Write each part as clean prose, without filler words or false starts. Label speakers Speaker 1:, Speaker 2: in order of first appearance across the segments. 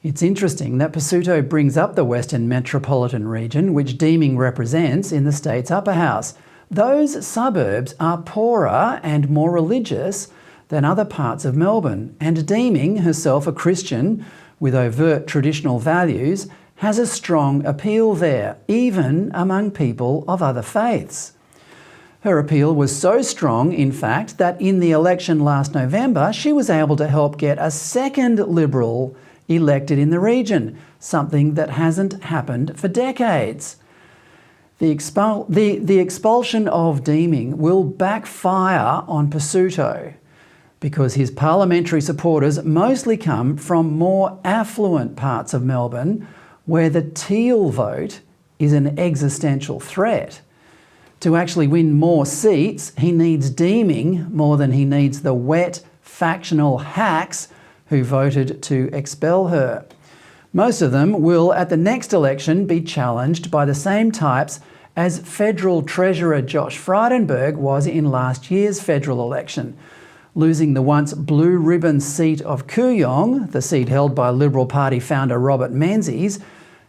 Speaker 1: It's interesting that Pesutto brings up the Western Metropolitan region, which Deeming represents in the state's upper house. Those suburbs are poorer and more religious than other parts of Melbourne, and Deeming, herself a Christian with overt traditional values, has a strong appeal there, even among people of other faiths. Her appeal was so strong, in fact, that in the election last November, she was able to help get a second Liberal elected in the region, something that hasn't happened for decades. The expulsion of Deeming will backfire on Pesutto because his parliamentary supporters mostly come from more affluent parts of Melbourne where the teal vote is an existential threat. To actually win more seats, he needs Deeming more than he needs the wet, factional hacks who voted to expel her. Most of them will, at the next election, be challenged by the same types as Federal Treasurer Josh Frydenberg was in last year's federal election, losing the once blue ribbon seat of Kooyong, the seat held by Liberal Party founder Robert Menzies,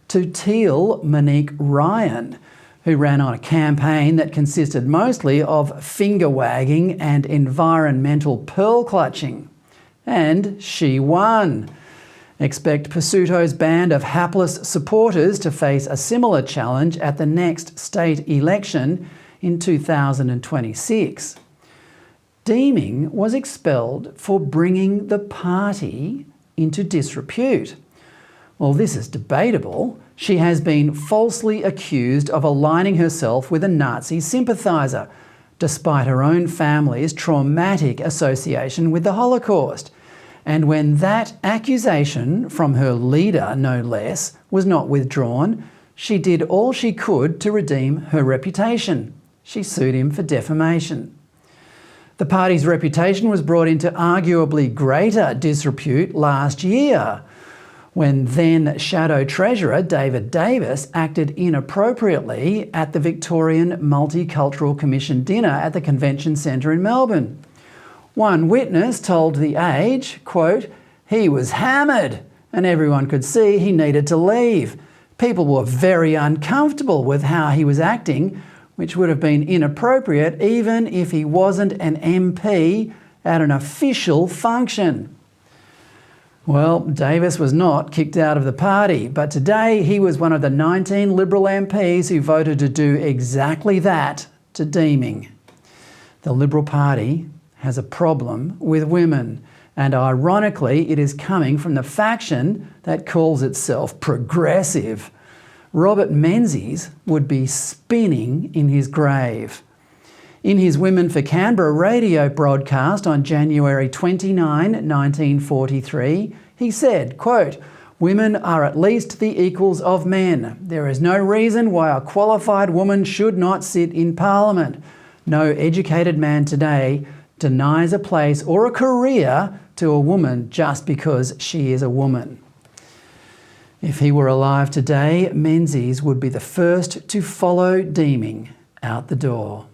Speaker 1: to teal Monique Ryan, who ran on a campaign that consisted mostly of finger-wagging and environmental pearl-clutching. And she won. Expect Pesutto's band of hapless supporters to face a similar challenge at the next state election in 2026. Deeming was expelled for bringing the party into disrepute. Well, this is debatable. She has been falsely accused of aligning herself with a Nazi sympathiser, despite her own family's traumatic association with the Holocaust. And when that accusation from her leader, no less, was not withdrawn, she did all she could to redeem her reputation. She sued him for defamation. The party's reputation was brought into arguably greater disrepute last year, when then Shadow Treasurer David Davis acted inappropriately at the Victorian Multicultural Commission dinner at the Convention Centre in Melbourne. One witness told The Age, quote, "He was hammered and everyone could see he needed to leave. People were very uncomfortable with how he was acting, which would have been inappropriate even if he wasn't an MP at an official function." Well, Davis was not kicked out of the party, but today he was one of the 19 Liberal MPs who voted to do exactly that to Deeming. The Liberal Party has a problem with women, and ironically it is coming from the faction that calls itself progressive. Robert Menzies would be spinning in his grave. In his Women for Canberra radio broadcast on January 29, 1943, he said, quote, "Women are at least the equals of men. There is no reason why a qualified woman should not sit in Parliament. No educated man today denies a place or a career to a woman just because she is a woman." If he were alive today, Menzies would be the first to follow Deeming out the door.